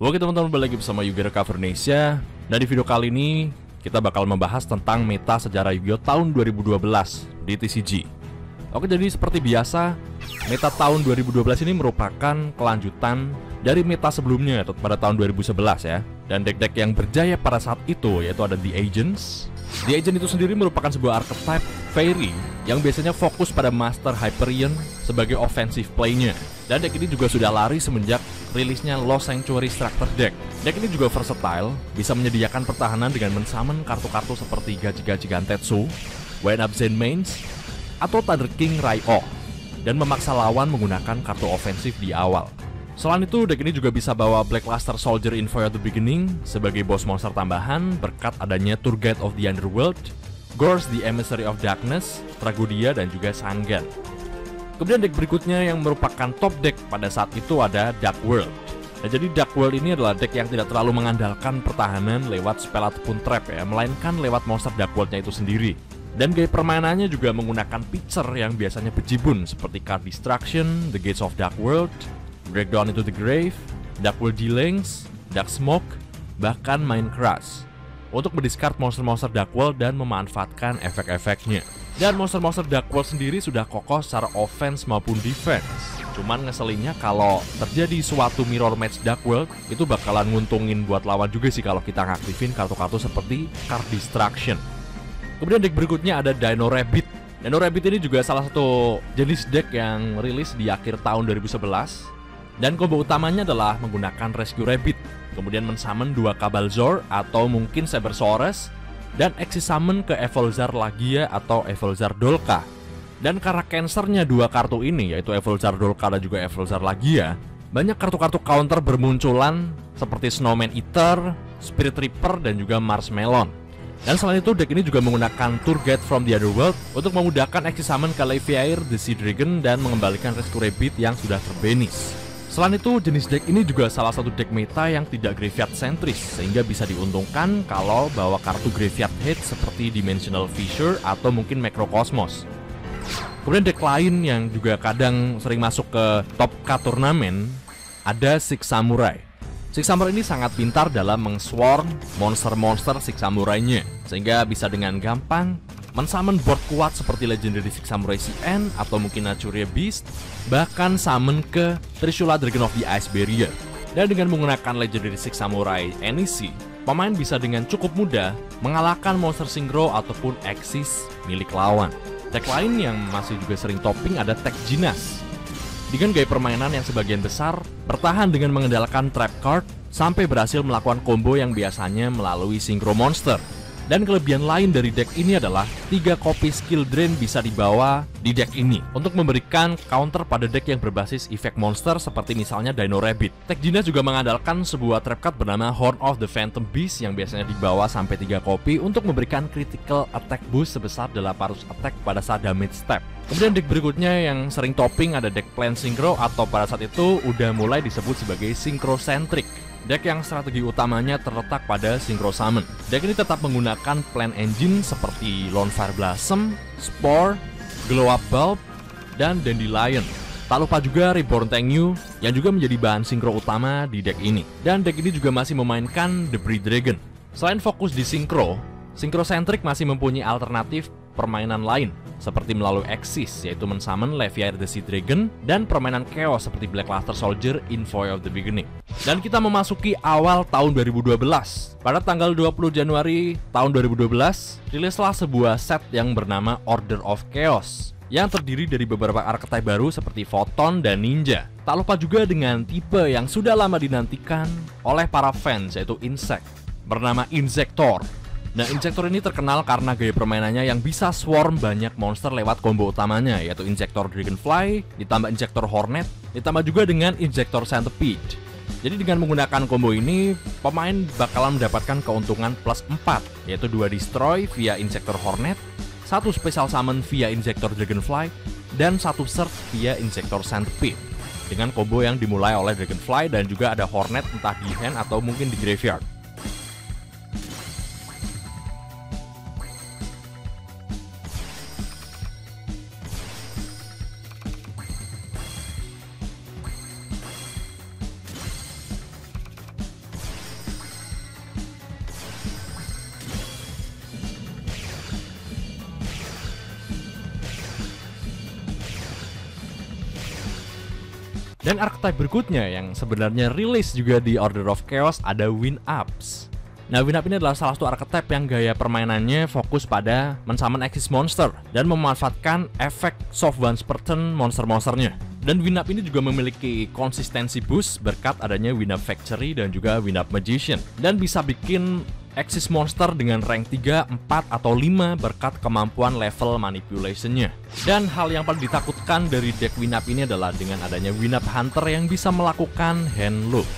Oke teman-teman, balik lagi bersama Yu-Gi-Oh! Recover Indonesia. Dan di video kali ini kita bakal membahas tentang meta sejarah Yu-Gi-Oh! Tahun 2012 di TCG. Oke, jadi seperti biasa, meta tahun 2012 ini merupakan kelanjutan dari meta sebelumnya pada tahun 2011 ya. Dan deck-deck yang berjaya pada saat itu yaitu ada The Agents. The Agent itu sendiri merupakan sebuah archetype Fairy yang biasanya fokus pada Master Hyperion sebagai offensive play-nya. Dan deck ini juga sudah lari semenjak rilisnya Lost Sanctuary Structure Deck. Deck ini juga versatile, bisa menyediakan pertahanan dengan mensummon kartu-kartu seperti Gaji-Gaji Gantetsu, Wind Up Zen Mains, atau Thunder King Raiou, dan memaksa lawan menggunakan kartu ofensif di awal. Selain itu, deck ini juga bisa bawa Blackluster Soldier in Fire at the Beginning sebagai boss monster tambahan berkat adanya Tour Guide of the Underworld, Gorz the Emissary of Darkness, Tragodia, dan juga Sangan. Kemudian deck berikutnya yang merupakan top deck pada saat itu ada Dark World. Nah, jadi Dark World ini adalah deck yang tidak terlalu mengandalkan pertahanan lewat spell ataupun trap ya, melainkan lewat monster Dark World-nya itu sendiri. Dan gaya permainannya juga menggunakan pitcher yang biasanya bejibun seperti Card Destruction, The Gates of Dark World, Breakdown into the Grave, Dark World Dealings, Dark Smoke, bahkan Mind Crush untuk mendiscard monster-monster Dark World dan memanfaatkan efek-efeknya. Dan monster-monster Dark World sendiri sudah kokoh secara offense maupun defense. Cuman ngeselinnya kalau terjadi suatu mirror match Dark World, itu bakalan nguntungin buat lawan juga sih kalau kita ngaktifin kartu-kartu seperti Card Destruction. Kemudian deck berikutnya ada Dino Rabbit. Dino Rabbit ini juga salah satu jenis deck yang rilis di akhir tahun 2011. Dan combo utamanya adalah menggunakan Rescue Rabbit, kemudian mensummon 2 Cabalzor atau mungkin Cybersaurus, dan Exi Summon ke Evolzar Lagia atau Evolzar Dolka. Dan karena cancernya 2 kartu ini, yaitu Evolzar Dolka dan juga Evolzar Lagia, banyak kartu-kartu counter bermunculan seperti Snowman Eater, Spirit Reaper, dan juga Marshmallow. Dan selain itu, deck ini juga menggunakan Tour Guide from the Underworld untuk memudahkan Exi Summon ke Leviair, The Sea Dragon, dan mengembalikan Rescue Rabbit yang sudah terbanish. Selain itu, jenis deck ini juga salah satu deck meta yang tidak graveyard sentris, sehingga bisa diuntungkan kalau bawa kartu graveyard hit seperti Dimensional Fissure atau mungkin Macrocosmos. Kemudian deck lain yang juga kadang sering masuk ke top K turnamen ada Six Samurai. Six Samurai ini sangat pintar dalam meng-swarm monster-monster Six Samurai-nya, sehingga bisa dengan gampang men-summon board kuat seperti Legendary Six Samurai CN atau mungkin Naturia Beast, bahkan summon ke Trishula Dragon of the Ice Barrier. Dan dengan menggunakan Legendary Six Samurai NEC, pemain bisa dengan cukup mudah mengalahkan monster Synchro ataupun Axis milik lawan. Deck lain yang masih juga sering topping ada Tech Genas, dengan gaya permainan yang sebagian besar bertahan dengan mengandalkan trap card sampai berhasil melakukan combo yang biasanya melalui Synchro Monster. Dan kelebihan lain dari deck ini adalah 3 copy skill drain bisa dibawa di deck ini untuk memberikan counter pada deck yang berbasis efek monster seperti misalnya Dino Rabbit. Tech Genas juga mengandalkan sebuah trap card bernama Horn of the Phantom Beast yang biasanya dibawa sampai 3 copy untuk memberikan critical attack boost sebesar 800 attack pada saat damage step. Kemudian deck berikutnya yang sering topping ada deck Plan Synchro atau pada saat itu udah mulai disebut sebagai Synchrocentric. Deck yang strategi utamanya terletak pada Synchro Summon. Deck ini tetap menggunakan Plan Engine seperti Lone Fire Blossom, Spore, Glow Up Bulb, dan Dandelion. Tak lupa juga Reborn Tengu yang juga menjadi bahan Synchro utama di deck ini. Dan deck ini juga masih memainkan Debris Dragon. Selain fokus di Synchro, Synchrocentric masih mempunyai alternatif permainan lain seperti melalui Axis, yaitu mensummon Leviair the Sea Dragon, dan permainan Chaos seperti Blackluster Soldier in Fire of the Beginning. Dan kita memasuki awal tahun 2012. Pada tanggal 20 Januari tahun 2012, rilislah sebuah set yang bernama Order of Chaos yang terdiri dari beberapa archetype baru seperti Photon dan Ninja. Tak lupa juga dengan tipe yang sudah lama dinantikan oleh para fans, yaitu Insect, bernama Inzektor. Nah, Injector ini terkenal karena gaya permainannya yang bisa swarm banyak monster lewat combo utamanya, yaitu Injector Dragonfly, ditambah Injector Hornet, ditambah juga dengan Injector Centipede. Jadi dengan menggunakan combo ini, pemain bakalan mendapatkan keuntungan plus 4, yaitu 2 Destroy via Injector Hornet, 1 Special Summon via Injector Dragonfly, dan 1 Search via Injector Centipede. Dengan combo yang dimulai oleh Dragonfly dan juga ada Hornet entah di hand atau mungkin di graveyard. Dan archetype berikutnya yang sebenarnya rilis juga di Order of Chaos ada Wind-Ups. Nah, Wind-Up ini adalah salah satu archetype yang gaya permainannya fokus pada men-summon Axis monster dan memanfaatkan efek soft once per turn monster-monsternya. Dan Wind-Up ini juga memiliki konsistensi boost berkat adanya Wind-Up Factory dan juga Wind-Up Magician. Dan bisa bikin Axis monster dengan rank 3, 4, atau 5 berkat kemampuan level manipulation-nya. Dan hal yang paling ditakutkan dari deck Wind-Up ini adalah dengan adanya Wind-Up Hunter yang bisa melakukan hand loop.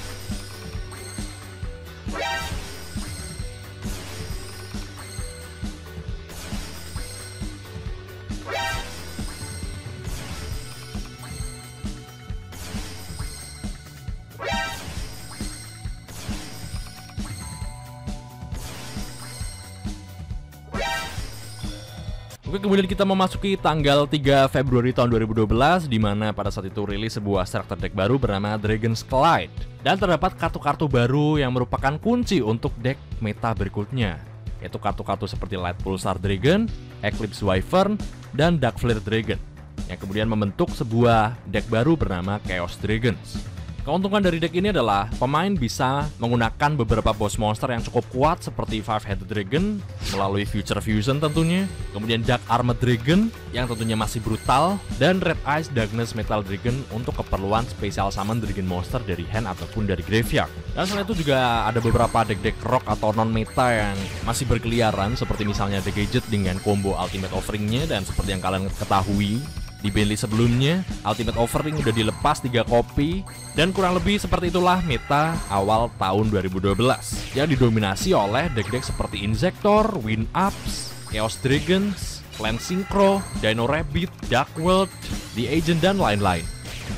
Oke, kemudian kita memasuki tanggal 3 Februari tahun 2012, di mana pada saat itu rilis sebuah starter deck baru bernama Dragon's Collide. Dan terdapat kartu-kartu baru yang merupakan kunci untuk deck meta berikutnya, yaitu kartu-kartu seperti Light Pulsar Dragon, Eclipse Wyvern, dan Dark Flare Dragon, yang kemudian membentuk sebuah deck baru bernama Chaos Dragons. Keuntungan dari deck ini adalah pemain bisa menggunakan beberapa boss monster yang cukup kuat seperti Five-Headed Dragon melalui Future Fusion tentunya, kemudian Dark Armored Dragon yang tentunya masih brutal, dan Red Eyes Darkness Metal Dragon untuk keperluan special summon Dragon monster dari hand ataupun dari graveyard. Dan selain itu juga ada beberapa deck-deck rock atau non-meta yang masih berkeliaran, seperti misalnya The Gadget dengan combo Ultimate Offering-nya, dan seperti yang kalian ketahui di bandlist sebelumnya, Ultimate Offering udah dilepas 3 kopi, dan kurang lebih seperti itulah meta awal tahun 2012 yang didominasi oleh deck-deck seperti Inzektor, Wind-Ups, Chaos Dragons, Clan Synchro, Dino Rabbit, Dark World, The Agent, dan lain-lain.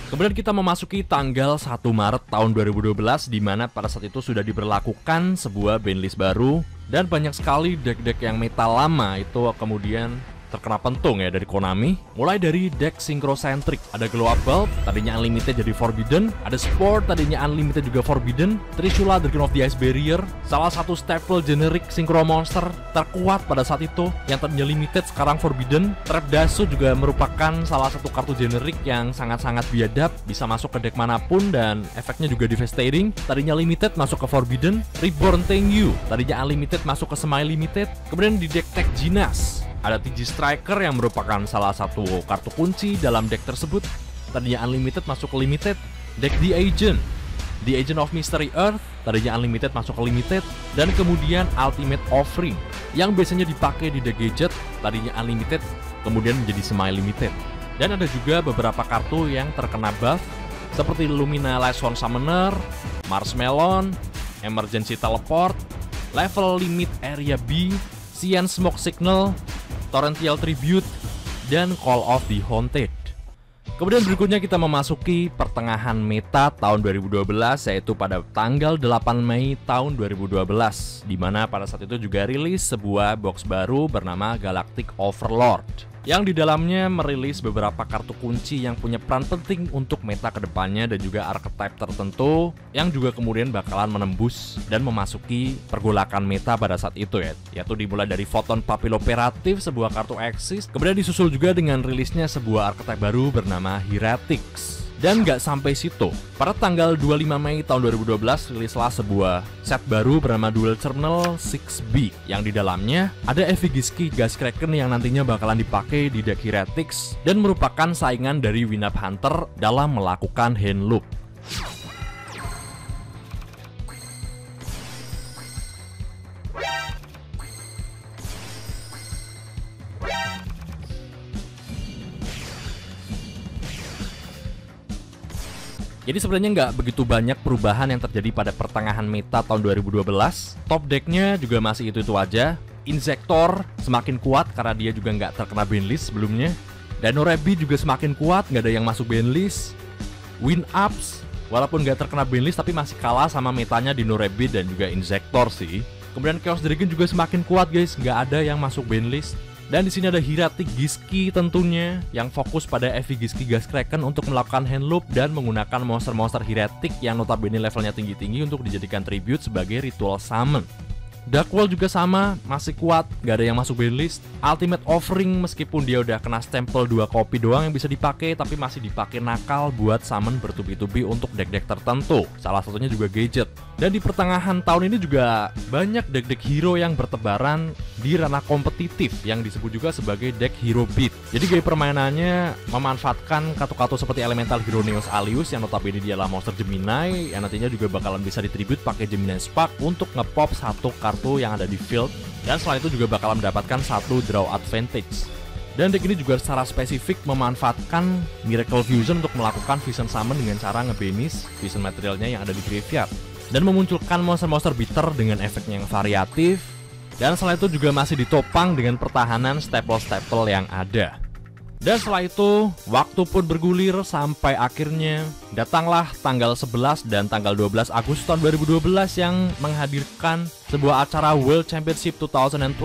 Kemudian kita memasuki tanggal 1 Maret tahun 2012, di mana pada saat itu sudah diberlakukan sebuah bandlist baru, dan banyak sekali deck-deck yang meta lama itu kemudian terkena pentung ya dari Konami. Mulai dari deck Synchrocentric, ada Glow Up Bulb, tadinya Unlimited jadi Forbidden, ada Sport, tadinya Unlimited juga Forbidden, Trishula Dragon of the Ice Barrier, salah satu staple generic Synchro monster terkuat pada saat itu, yang tadinya Limited sekarang Forbidden. Trapdasu juga merupakan salah satu kartu generic yang sangat-sangat biadab, bisa masuk ke deck manapun dan efeknya juga devastating. Tadinya Limited masuk ke Forbidden. Reborn Tengu, tadinya Unlimited masuk ke Semi Limited. Kemudian di deck Tech Ginas ada TG Striker yang merupakan salah satu kartu kunci dalam deck tersebut. Tadinya Unlimited masuk ke Limited. Deck The Agent of Mystery Earth, tadinya Unlimited masuk ke Limited. Dan kemudian Ultimate Offering yang biasanya dipakai di deck Gadget, tadinya Unlimited kemudian menjadi Semi Limited. Dan ada juga beberapa kartu yang terkena buff seperti Lumina Liaison Summoner, Marshmallow, Emergency Teleport, Level Limit Area B, Cyan Smoke Signal, Torrential Tribute, dan Call of the Haunted. Kemudian berikutnya kita memasuki pertengahan meta tahun 2012, yaitu pada tanggal 8 Mei tahun 2012, di mana pada saat itu juga rilis sebuah box baru bernama Galactic Overlord, yang di dalamnya merilis beberapa kartu kunci yang punya peran penting untuk meta kedepannya dan juga archetype tertentu yang juga kemudian bakalan menembus dan memasuki pergolakan meta pada saat itu ya, yaitu dimulai dari Photon Papilloperative, sebuah kartu Axis, kemudian disusul juga dengan rilisnya sebuah archetype baru bernama Heretics. Dan nggak sampai situ, pada tanggal 25 Mei tahun 2012 rilislah sebuah set baru bernama Dual Terminal 6B, yang di dalamnya ada Evigiski Gaskraken yang nantinya bakalan dipakai di deck Heretics dan merupakan saingan dari Wind-Up Hunter dalam melakukan hand loop. Jadi sebenarnya nggak begitu banyak perubahan yang terjadi pada pertengahan meta tahun 2012. Top decknya juga masih itu-itu aja. Inzektor semakin kuat karena dia juga nggak terkena banlist sebelumnya. Dino Rabbit juga semakin kuat, nggak ada yang masuk banlist. Wind-Ups walaupun nggak terkena banlist tapi masih kalah sama metanya Dino Rabbit dan juga Inzektor sih. Kemudian Chaos Dragon juga semakin kuat guys, nggak ada yang masuk banlist. Dan di sini ada Hiratic Giski tentunya yang fokus pada Evigiski Gaskraken untuk melakukan hand loop dan menggunakan monster-monster Hiratic yang notabene levelnya tinggi-tinggi untuk dijadikan tribute sebagai ritual summon. Duckwall juga sama, masih kuat, gak ada yang masuk banlist. Ultimate Offering meskipun dia udah kena stempel 2 kopi doang yang bisa dipakai, tapi masih dipakai nakal buat summon bertubi-tubi untuk deck-deck tertentu. Salah satunya juga Gadget. Dan di pertengahan tahun ini juga banyak deck-deck hero yang bertebaran di ranah kompetitif yang disebut juga sebagai deck Hero Beat. Jadi gaya permainannya memanfaatkan kartu-kartu seperti Elemental Hero Neos Alius yang notabene dia adalah monster Gemini yang nantinya juga bakalan bisa ditribute pakai Gemini Spark untuk ngepop satu kartu yang ada di field, dan selain itu juga bakal mendapatkan satu draw advantage. Dan deck ini juga secara spesifik memanfaatkan Miracle Fusion untuk melakukan Vision Summon dengan cara ngebanis Vision materialnya yang ada di graveyard dan memunculkan monster-monster bitter dengan efeknya yang variatif. Dan selain itu juga masih ditopang dengan pertahanan staple-staple yang ada. Dan setelah itu, waktu pun bergulir sampai akhirnya datanglah tanggal 11 dan tanggal 12 Agustus tahun 2012 yang menghadirkan sebuah acara World Championship 2012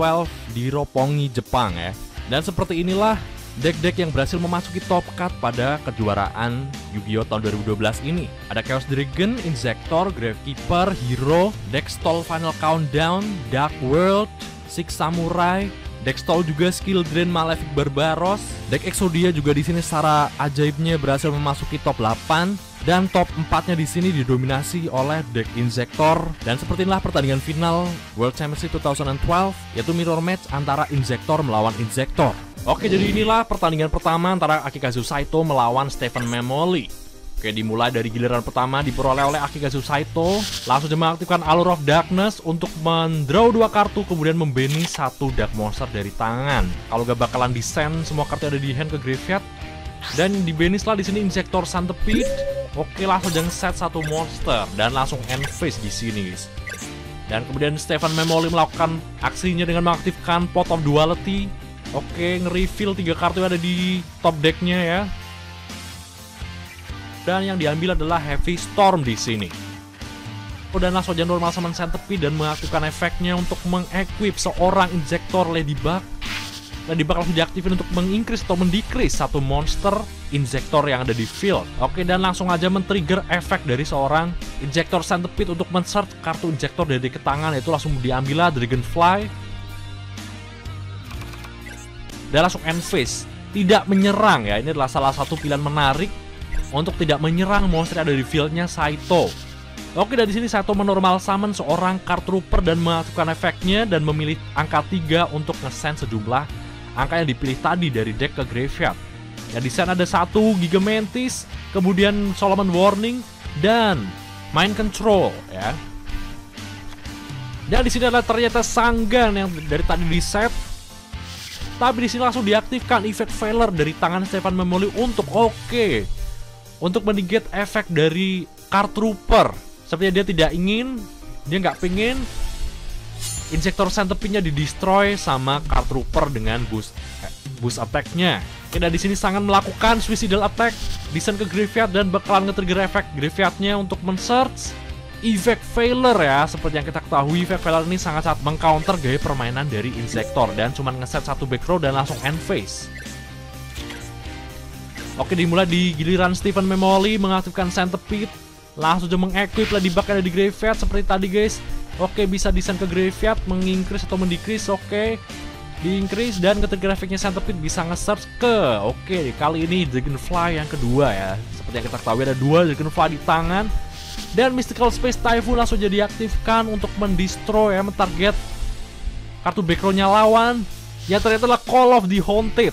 di Roppongi, Jepang ya. Dan seperti inilah deck-deck yang berhasil memasuki top cut pada kejuaraan Yu-Gi-Oh! Tahun 2012 ini. Ada Chaos Dragon, Inzektor, Gravekeeper, Hero, Deck Stall Final Countdown, Dark World, Six Samurai, deck stall juga Skill Drain Malefic Barbaros. Deck Exodia juga di sini secara ajaibnya berhasil memasuki top 8 dan top 4-nya di sini didominasi oleh deck Inzektor. Dan seperti inilah pertandingan final World Championship 2012 yaitu mirror match antara Inzektor melawan Inzektor. Oke, jadi inilah pertandingan pertama antara Akikazu Saito melawan Stephen Memoli. Oke, dimulai dari giliran pertama diperoleh oleh Akikazu Saito. Langsung saja mengaktifkan Allure of Darkness untuk mendraw 2 kartu, kemudian membani 1 Dark Monster dari tangan. Kalau gak bakalan di-send semua kartu yang ada di hand ke graveyard. Dan di-banish lah di sini Inzektor Centipede. Oke, langsung saja set 1 monster dan langsung end phase di sini, guys. Dan kemudian Stephen Memoli melakukan aksinya dengan mengaktifkan Pot of Duality. Oke, nge-reveal 3 kartu yang ada di top decknya ya. Dan yang diambil adalah Heavy Storm di sini. Dan langsung aja normal summon Centipede dan mengaktifkan efeknya untuk mengequip seorang Inzektor Ladybug. Ladybug langsung diaktifin untuk mengincrease atau mendecrease 1 monster Inzektor yang ada di field. Oke, dan langsung aja men-trigger efek dari seorang Inzektor Centipede untuk men-search kartu Inzektor dari ke tangan, yaitu langsung diambil lah Dragonfly. Dan langsung end phase. Tidak menyerang ya, ini adalah salah satu pilihan menarik untuk tidak menyerang monster yang ada di fieldnya Saito. Oke, dari sini Saito menormal summon seorang card trooper dan mengaktifkan efeknya dan memilih angka 3 untuk nge-send sejumlah angka yang dipilih tadi dari deck ke graveyard. Yang di-send ada 1 Gigamantis, kemudian Solomon Warning dan Mind Control ya. Dan di sini adalah ternyata Sanggan yang dari tadi di-set. Tapi di sini langsung diaktifkan efek failure dari tangan Stephen Memoli untuk untuk menegate efek dari card trooper. Sepertinya dia tidak ingin, dia nggak pengen Inzektor Centipede-nya di-destroy sama card trooper dengan boost attack-nya. Dan di sini Sangan melakukan suicidal attack, descend ke graveyard dan bakalan nge-trigger efek graveyard-nya untuk men-search. Effect failure ya, seperti yang kita ketahui effect failure ini sangat-sangat meng-counter gaya permainan dari Inzektor dan cuma nge-set 1 back row dan langsung end phase. Oke, dimulai di giliran Stephen Memoli mengaktifkan Centipede. Langsung aja mengequip Ladybug yang ada di graveyard seperti tadi, guys. Oke, bisa descend ke graveyard, mengincrease atau mendecrease. Oke, di-increase dan ketika efeknya Centipede bisa nge-search ke. Oke, kali ini Dragonfly yang kedua ya. Seperti yang kita ketahui ada 2 Dragonfly di tangan. Dan Mystical Space Typhoon langsung jadi diaktifkan untuk mendestroy ya, mentarget kartu background-nya lawan. Ya ternyata adalah Call of the Haunted.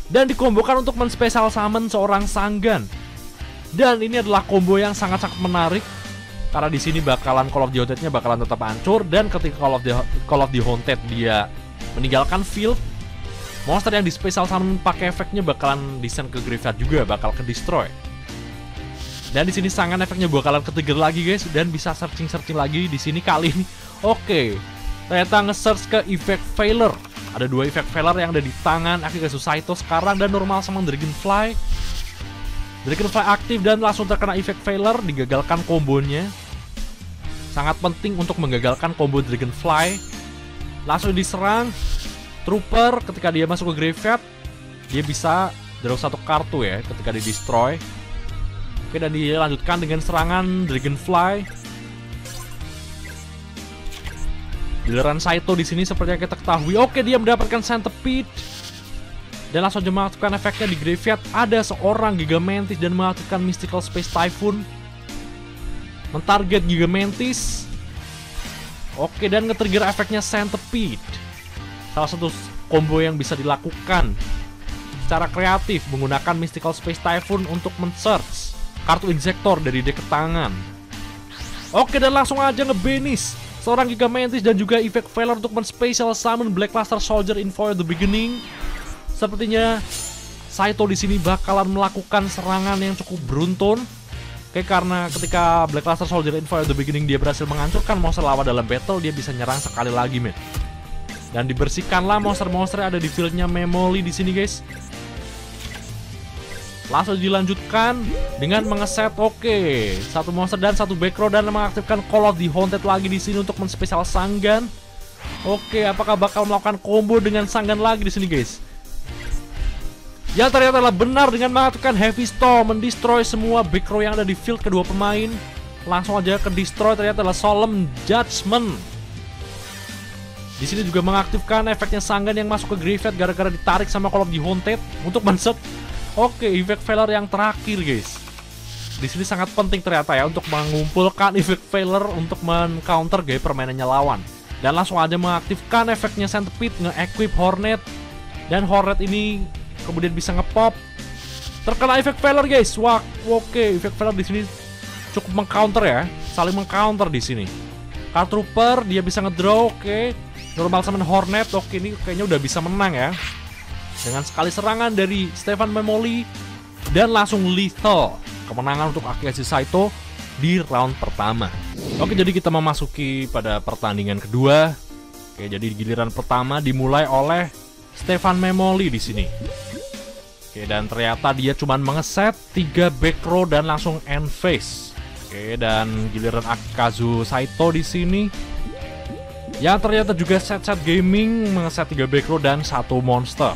Dan dikombokan untuk men-special summon seorang Sanggan. Dan ini adalah combo yang sangat-sangat menarik karena di sini bakalan Call of the Haunted-nya bakalan tetap hancur, dan ketika Call of the Haunted dia meninggalkan field, monster yang di special summon pakai efeknya bakalan descend ke graveyard juga, bakal ke destroy. Dan di sini Sangan efeknya bakalan ke-trigger lagi, guys, dan bisa searching lagi di sini kali ini. Oke, ternyata nge-search ke effect failure. Ada 2 effect failure yang ada di tangan Akikazu Saito sekarang dan normal sama Dragonfly. Dragonfly aktif dan langsung terkena effect failure, digagalkan kombonya. Sangat penting untuk menggagalkan combo Dragonfly. Langsung diserang Trooper ketika dia masuk ke graveyard. Dia bisa draw 1 kartu ya ketika di destroy. Oke, dan dilanjutkan dengan serangan Dragonfly. Giliran Saito di sini seperti yang kita ketahui. Oke, dia mendapatkan Centipede. Dan langsung aja mengaktifkan efeknya di graveyard. Ada seorang Gigamantis dan mengaktifkan Mystical Space Typhoon. Mentarget Gigamantis. Oke, dan nge-trigger efeknya Centipede. Salah satu combo yang bisa dilakukan secara kreatif menggunakan Mystical Space Typhoon untuk men-search kartu Injector dari deck tangan. Oke, dan langsung aja nge-banish seorang Gigamantis dan juga Effect Failure untuk men-special summon Black Luster Soldier in For the Beginning. Sepertinya Saito di sini bakalan melakukan serangan yang cukup beruntun. Oke, karena ketika Black Luster Soldier in For the Beginning dia berhasil menghancurkan monster lawan dalam battle, dia bisa nyerang sekali lagi, men. Dan dibersihkanlah monster-monster yang ada di fieldnya Memoly di sini, guys. Langsung dilanjutkan dengan mengeset satu monster dan satu back row dan mengaktifkan Call of the Haunted lagi di sini untuk menspesial Sanggan. Oke, apakah bakal melakukan combo dengan Sanggan lagi di sini, guys? Ya, ternyata adalah benar dengan mengaktifkan Heavy Storm, mendestroy semua back row yang ada di field kedua pemain. Langsung aja ke destroy, ternyata adalah Solemn Judgment. Di sini juga mengaktifkan efeknya Sanggan yang masuk ke graveyard gara-gara ditarik sama Call of the Haunted untuk men-set. Oke, Effect Failure yang terakhir, guys. Di sini sangat penting ternyata ya untuk mengumpulkan Effect Failure untuk men-counter gaya permainannya lawan. Dan langsung aja mengaktifkan efeknya Centipede, nge-equip Hornet. Dan Hornet ini kemudian bisa ngepop. Terkena Effect Failure, guys. Wah, oke, Effect Failure di sini cukup meng-counter ya, saling meng-counter di sini. Card Trooper dia bisa ngedraw, oke. Normal Summon Hornet, oke, ini kayaknya udah bisa menang ya. Dengan sekali serangan dari Stefan Memoly dan langsung lethal. Kemenangan untuk Akechi Saito di round pertama. Oke, jadi kita memasuki pada pertandingan kedua. Oke, jadi giliran pertama dimulai oleh Stefan Memoly di sini. Oke, dan ternyata dia cuma mengeset 3 back row dan langsung end phase. Oke, dan giliran Akazu Saito di sini yang ternyata juga set-set gaming mengeset 3 back row dan 1 monster.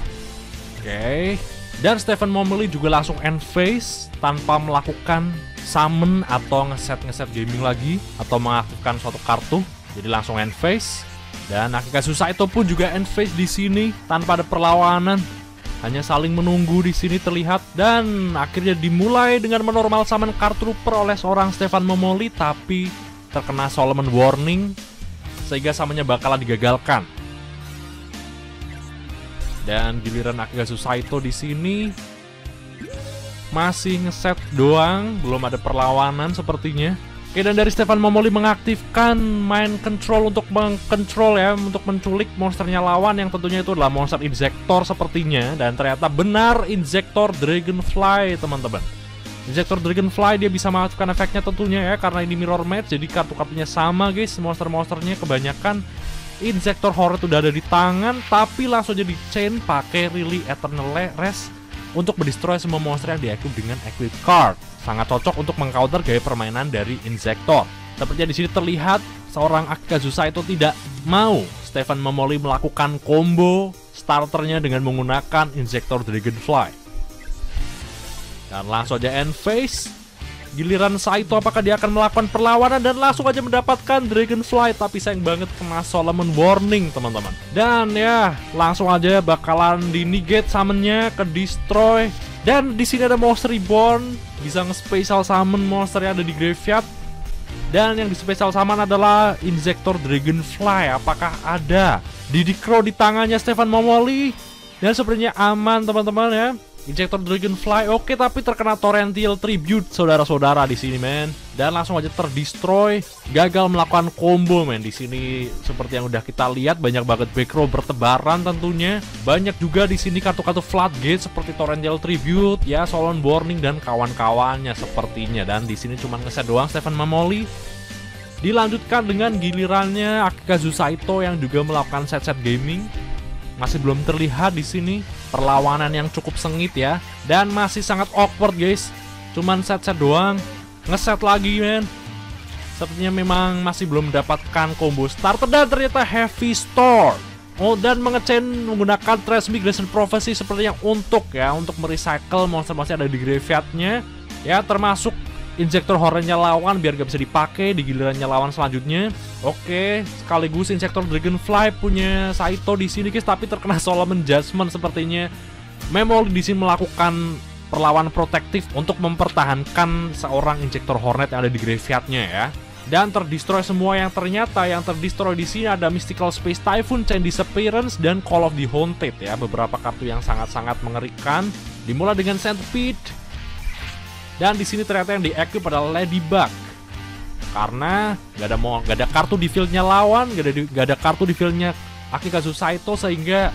Oke, dan Stefan Memoly juga langsung end phase tanpa melakukan summon atau ngeset gaming lagi atau mengaktifkan suatu kartu. Jadi langsung end phase. Dan Akazu Saito pun juga end phase di sini tanpa ada perlawanan. Hanya saling menunggu di sini terlihat dan akhirnya dimulai dengan menormal summon Card Trooper oleh seorang Stefan Memoly tapi terkena Solomon Warning sehingga summonnya bakalan digagalkan. Dan giliran Akazu Saito di sini masih ngeset doang, belum ada perlawanan sepertinya. Oke, dan dari Stefan Memoly mengaktifkan Mind Control untuk mengkontrol ya, untuk menculik monsternya lawan yang tentunya itu adalah monster Injector sepertinya. Dan ternyata benar Injector Dragonfly, teman-teman. Injector Dragonfly dia bisa mengaktifkan efeknya tentunya ya, karena ini mirror match, jadi kartu-kartunya sama, guys. Monster-monsternya kebanyakan Injector Horror udah ada di tangan, tapi langsung jadi chain pakai Really Eternal Rest untuk mendestroy semua monster yang di-equip dengan equip card. Sangat cocok untuk mengcounter gaya permainan dari Injector. Sepertinya di sini terlihat seorang Akazu Saito tidak mau Stefan Memoly melakukan combo starternya dengan menggunakan Injector Dragonfly. Dan langsung aja end phase. Giliran Saito, apakah dia akan melakukan perlawanan dan langsung aja mendapatkan Dragonfly, tapi sayang banget kena Solomon Warning, teman-teman. Dan ya, langsung aja bakalan di-negate summonnya, ke destroy. Dan di sini ada Monster Reborn, bisa nge-special summon monster yang ada di graveyard. Dan yang di special summon adalah Injector Dragonfly. Apakah ada Diddy Crow di tangannya Stefan Memoly? Dan sepertinya aman, teman-teman ya. Injector Dragonfly, oke, tapi terkena Torrential Tribute, saudara-saudara di sini, men. Dan langsung aja terdestroy, gagal melakukan combo, men. Di sini seperti yang udah kita lihat, banyak banget back row bertebaran tentunya. Banyak juga di sini kartu-kartu Floodgate seperti Torrential Tribute, ya, Solomon Warning dan kawan-kawannya sepertinya. Dan di sini cuma ngeset doang Stefan Memoly. Dilanjutkan dengan gilirannya Akazu Saito yang juga melakukan set-set gaming. Masih belum terlihat di sini perlawanan yang cukup sengit ya, dan masih sangat awkward, guys. Cuman set-set doang, ngeset lagi, men. Sepertinya memang masih belum mendapatkan combo starter dan ternyata Heavy Storm. Oh, dan mengechain menggunakan Transmigration Prophecy sepertinya untuk merecycle monster-monster yang ada di graveyardnya. Ya, termasuk injektor horrornya lawan biar gak bisa dipakai di gilirannya lawan selanjutnya. Oke, sekaligus injektor Dragonfly punya Saito di sini guys, tapi terkena Solomon Judgment sepertinya. Memoli di sini melakukan perlawanan protektif untuk mempertahankan seorang injektor Hornet yang ada di graveyardnya ya. Dan terdestroy semua yang ternyata yang terdestroy di sini ada Mystical Space Typhoon, Chain Disappearance, dan Call of the Haunted ya. Beberapa kartu yang sangat-sangat mengerikan. Dimulai dengan Centipede. Dan di sini ternyata yang di-equip adalah Ladybug. Karena gak ada kartu di fieldnya lawan, gak ada kartu di fieldnya Akikazu Saito, sehingga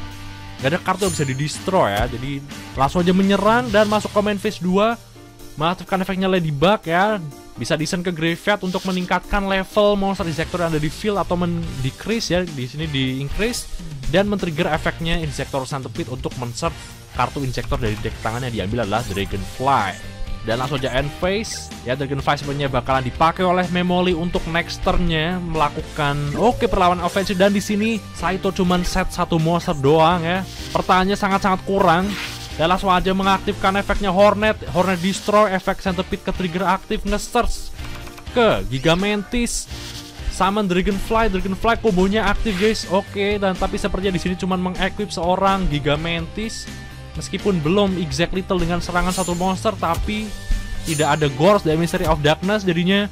gak ada kartu yang bisa di-destroy ya. Jadi langsung aja menyerang dan masuk ke main phase 2. Mengaktifkan efeknya Ladybug ya. Bisa di-send ke graveyard untuk meningkatkan level monster injector yang ada di field atau decrease ya, di sini di-increase, dan men-trigger efeknya injector Centipede untuk men-search kartu injector dari deck tangannya diambil adalah Dragonfly. Dan langsung aja end phase ya, Dragonfly sebenarnya bakalan dipakai oleh Memoli untuk next turn-nya melakukan perlawanan ofensif, dan di sini Saito cuman set satu monster doang ya. Pertahanannya sangat-sangat kurang. Dan langsung aja mengaktifkan efeknya Hornet Destroy, efek Centipede ke trigger aktif, nge-search ke Gigamantis, summon Dragonfly kombonya aktif guys. Dan tapi sepertinya di sini cuma mengequip seorang Gigamantis, meskipun belum exact lethal dengan serangan satu monster, tapi tidak ada Gorz dari Mystery of Darkness, jadinya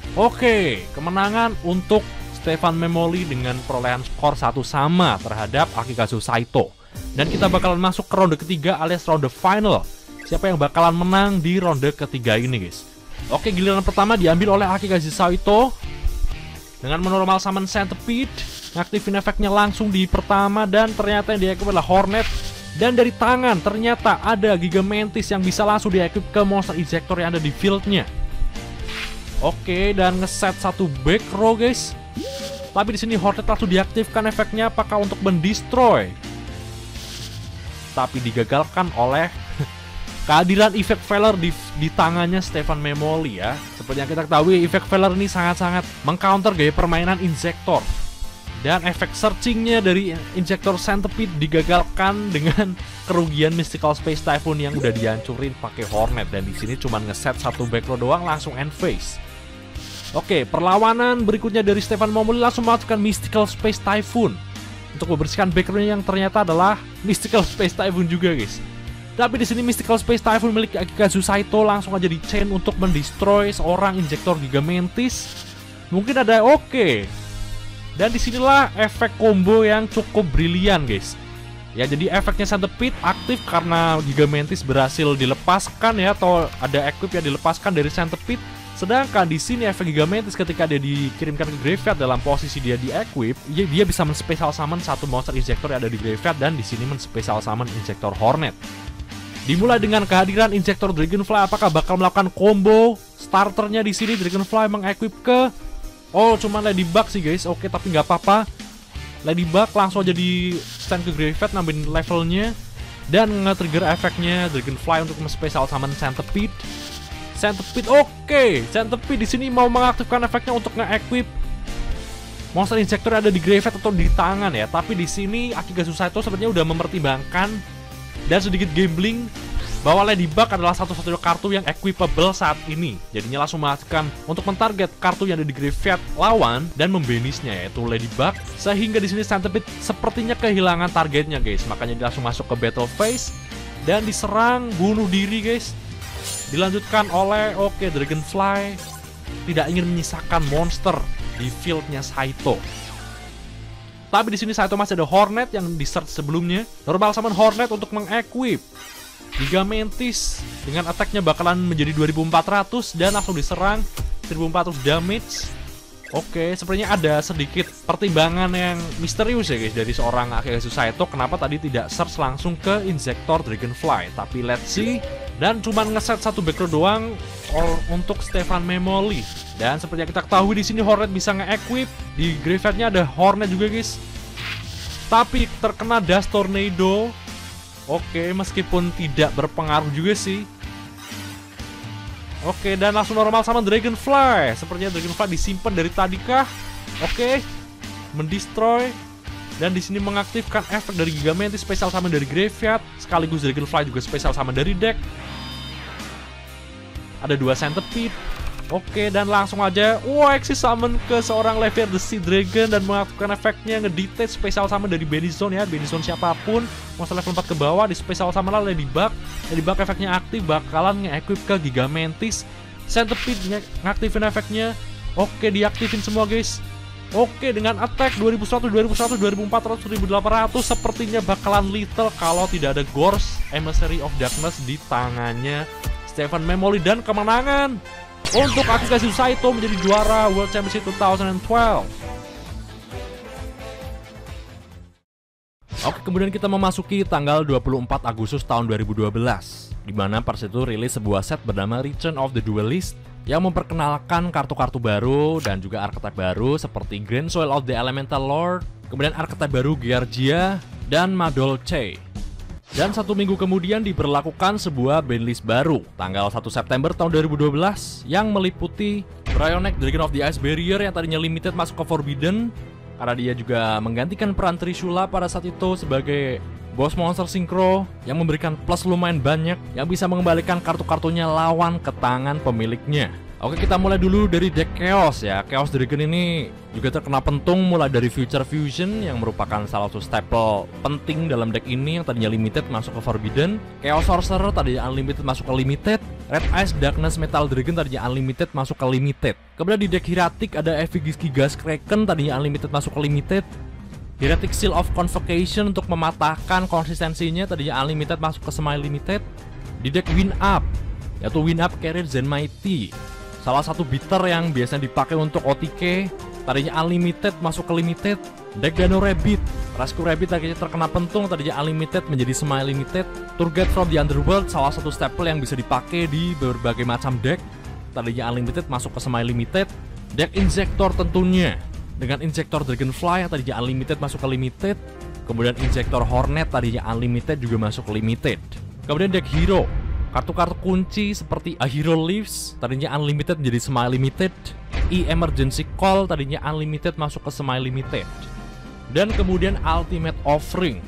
kemenangan untuk Stefan Memoli dengan perolehan skor 1 sama terhadap Akikazu Saito. Dan kita bakalan masuk ke ronde ketiga alias ronde final. Siapa yang bakalan menang di ronde ketiga ini guys? Giliran pertama diambil oleh Akikazu Saito dengan menormal summon Centipede, ngaktifin efeknya langsung di pertama, dan ternyata yang di-equip adalah Hornet. Dan dari tangan ternyata ada Gigamantis yang bisa langsung di-equip ke monster injector yang ada di fieldnya. Dan ngeset satu back row guys. Tapi di sini Hornet langsung diaktifkan efeknya, apakah untuk mendestroy? Tapi digagalkan oleh kehadiran Effect Veiler di tangannya Stefan Memoli ya. Seperti yang kita ketahui, Effect Veiler ini sangat-sangat mengcounter gaya permainan Injector. Dan efek searchingnya dari Injector Centipede digagalkan dengan kerugian Mystical Space Typhoon yang udah dihancurin pakai Hornet. Dan di sini cuma ngeset satu back row doang, langsung end phase. Perlawanan berikutnya dari Stefan Memoli langsung mengaktifkan Mystical Space Typhoon untuk membersihkan background yang ternyata adalah Mystical Space Typhoon juga guys. Tapi di sini Mystical Space Typhoon milik Akikazu Saito langsung aja di-chain untuk mendestroy seorang injektor Gigamantis. Mungkin ada Dan disinilah efek combo yang cukup brilian guys. Ya, jadi efeknya Centipede aktif karena Gigamantis berhasil dilepaskan ya, atau ada equip yang dilepaskan dari Centipede. Sedangkan di sini efek Gigamantis ketika dia dikirimkan ke graveyard dalam posisi dia di-equip, dia bisa men-special summon satu monster injector yang ada di graveyard, dan di sini men-special summon injector Hornet. Dimulai dengan kehadiran injector Dragonfly, apakah bakal melakukan combo starternya di sini? Dragonfly mengequip ke cuma Ladybug sih guys. Tapi nggak apa-apa. Ladybug langsung aja di stand ke graveyard, nambahin levelnya, dan nge-trigger efeknya Dragonfly untuk men-special summon Centipede. Centipede di sini mau mengaktifkan efeknya untuk nge-equip monster injector ada di graveyard atau di tangan ya. Tapi di sini Akikazu Saito sebenarnya udah mempertimbangkan dan sedikit gambling bahwa Ladybug adalah satu-satunya kartu yang equipable saat ini. Jadinya langsung mengaktifkan untuk mentarget kartu yang ada di graveyard lawan dan membanisnya, yaitu Ladybug. Sehingga di sini Centipede sepertinya kehilangan targetnya guys. Makanya dia langsung masuk ke battle phase dan diserang bunuh diri guys. Dilanjutkan oleh Dragonfly tidak ingin menyisakan monster di fieldnya Saito. Tapi di sini Saito masih ada Hornet yang di search sebelumnya. Normal summon Hornet untuk mengequip Gigamantis dengan attack-nya bakalan menjadi 2400 dan langsung diserang 1400 damage. Sepertinya ada sedikit pertimbangan yang misterius ya guys dari seorang Akikazu Saito. Kenapa tadi tidak search langsung ke Injector Dragonfly? Tapi let's see. Dan cuma ngeset satu backrow doang untuk Stefan Memoli. Dan seperti yang kita ketahui di sini Hornet bisa nge-equip. Di graveyard-nya ada Hornet juga guys. Tapi terkena Dust Tornado. Meskipun tidak berpengaruh juga sih. Dan langsung normal sama Dragonfly. Sepertinya Dragonfly disimpan dari tadi kah? Mendestroy. Dan di sini mengaktifkan efek dari Gigamantis, special summon dari graveyard, sekaligus Dragonfly juga special summon dari deck. Ada dua Centipede. Oke, dan langsung aja Exis summon ke seorang Levier the Sea Dragon dan mengaktifkan efeknya ngedetach special summon dari Benizon ya. Benizon siapapun, monster level 4 ke bawah di special summon lah Ladybug. Ladybug efeknya aktif, bakalan nge-equip ke Gigamantis. Centipede ngaktifin efeknya. Oke, diaktifin semua guys. Oke, dengan attack 2100, 2100, 2400, 1800 sepertinya bakalan lethal kalau tidak ada Gorse Emissary of Darkness di tangannya Stefan Memoli, dan kemenangan untuk Akikazu Saito menjadi juara World Championship 2012. Oke, kemudian kita memasuki tanggal 24 Agustus tahun 2012, di mana Pers itu rilis sebuah set bernama Return of the Duelist yang memperkenalkan kartu-kartu baru dan juga archetype baru seperti Grand Soil of the Elemental Lord, kemudian archetype baru Giardia dan Madolche. Dan 1 minggu kemudian diberlakukan sebuah bandlist baru tanggal 1 September tahun 2012 yang meliputi Brionac Dragon of the Ice Barrier yang tadinya limited masuk ke Forbidden karena dia juga menggantikan peran Trishula pada saat itu sebagai boss monster synchro yang memberikan plus lumayan banyak yang bisa mengembalikan kartu-kartunya lawan ke tangan pemiliknya. Oke, kita mulai dulu dari deck Chaos ya. Chaos Dragon ini juga terkena pentung mulai dari Future Fusion yang merupakan salah satu staple penting dalam deck ini yang tadinya limited masuk ke Forbidden. Chaos Sorcerer tadinya unlimited masuk ke limited. Red Ice Darkness Metal Dragon tadinya unlimited masuk ke limited. Kemudian di deck Hieratic ada Effigies Gigas Kraken tadinya unlimited masuk ke limited. Hieratic Seal of Convocation untuk mematahkan konsistensinya tadinya unlimited masuk ke semi limited. Di deck Wind Up yaitu Wind Up Carrier Zen Mighty, salah satu bitter yang biasanya dipakai untuk OTK, tadinya unlimited masuk ke limited. Deck Dino Rabbit, Rescue Rabbit tadinya terkena pentung, tadinya unlimited menjadi semi limited. Tour Guide from the Underworld, salah satu staple yang bisa dipakai di berbagai macam deck, tadinya unlimited masuk ke semi limited. Deck Injector tentunya dengan Injector Dragonfly yang tadinya unlimited masuk ke limited. Kemudian Injector Hornet tadinya unlimited juga masuk ke limited. Kemudian deck Hero, kartu-kartu kunci seperti A Hero Lives tadinya unlimited menjadi semi limited. Emergency Call tadinya unlimited masuk ke semi limited. Dan kemudian Ultimate Offering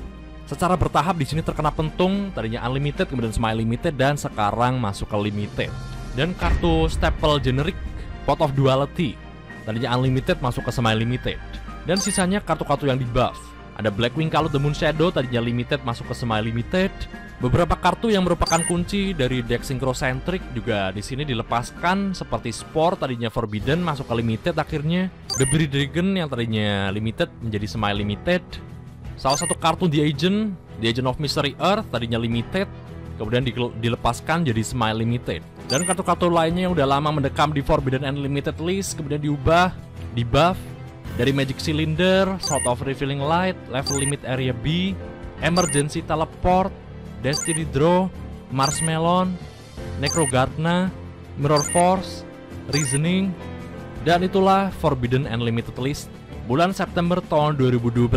secara bertahap di sini terkena pentung, tadinya unlimited kemudian semi limited dan sekarang masuk ke limited. Dan kartu staple generic Pot of Duality tadinya unlimited masuk ke semi limited. Dan sisanya kartu-kartu yang di buff. Ada Blackwing Call of the Moon Shadow tadinya limited masuk ke semi limited. Beberapa kartu yang merupakan kunci dari deck Synchrocentric juga di sini dilepaskan seperti Spore tadinya Forbidden masuk ke limited akhirnya. Debris Dragon yang tadinya limited menjadi semi limited. Salah satu kartu The Agent of Mystery Earth tadinya limited kemudian dilepaskan jadi semi limited. Dan kartu-kartu lainnya yang udah lama mendekam di Forbidden and Limited list kemudian diubah, di buff dari Magic Cylinder, Sword of Revealing Light, Level Limit Area B, Emergency Teleport, Destiny Draw, Marshmallow, Necrogardna, Mirror Force, Reasoning, dan itulah Forbidden and Limited list bulan September tahun 2012.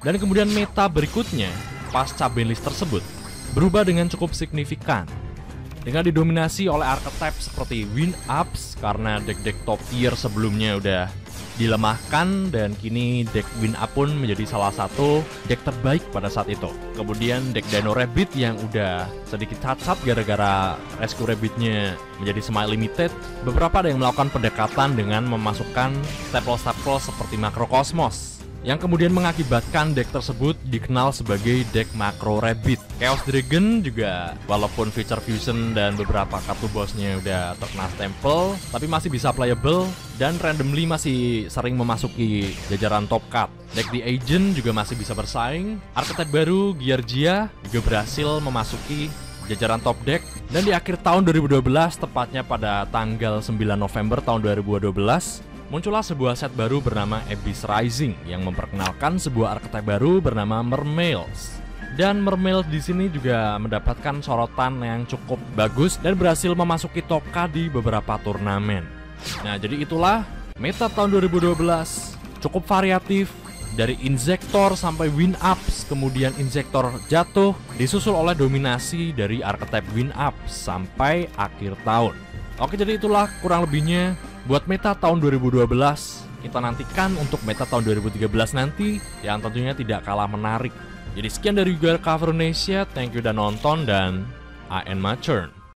Dan kemudian meta berikutnya pasca bandlist tersebut berubah dengan cukup signifikan dengan didominasi oleh archetype seperti Wind Ups karena deck-deck top tier sebelumnya udah dilemahkan dan kini deck Wind Up pun menjadi salah satu deck terbaik pada saat itu. Kemudian deck Dino Rabbit yang udah sedikit cacat gara-gara Rescue Rabbitnya menjadi semi limited. Beberapa ada yang melakukan pendekatan dengan memasukkan staple-staple seperti Macro Cosmos yang kemudian mengakibatkan deck tersebut dikenal sebagai deck Macro Rabbit. Chaos Dragon juga walaupun Future Fusion dan beberapa kartu bossnya udah terkena stempel, tapi masih bisa playable dan randomly masih sering memasuki jajaran top cut. Deck The Agent juga masih bisa bersaing. Archetype baru Giardia juga berhasil memasuki jajaran top deck. Dan di akhir tahun 2012, tepatnya pada tanggal 9 November tahun 2012, muncullah sebuah set baru bernama Abyss Rising yang memperkenalkan sebuah archetype baru bernama Mermails. Dan Mermails di sini juga mendapatkan sorotan yang cukup bagus dan berhasil memasuki top K di beberapa turnamen. Nah, jadi itulah meta tahun 2012, cukup variatif dari Injector sampai Wind Ups, kemudian Injector jatuh, disusul oleh dominasi dari archetype Wind Up sampai akhir tahun. Oke, jadi itulah kurang lebihnya buat meta tahun 2012. Kita nantikan untuk meta tahun 2013 nanti yang tentunya tidak kalah menarik. Jadi sekian dari Yuga Cover Indonesia, thank you udah nonton dan I end my turn.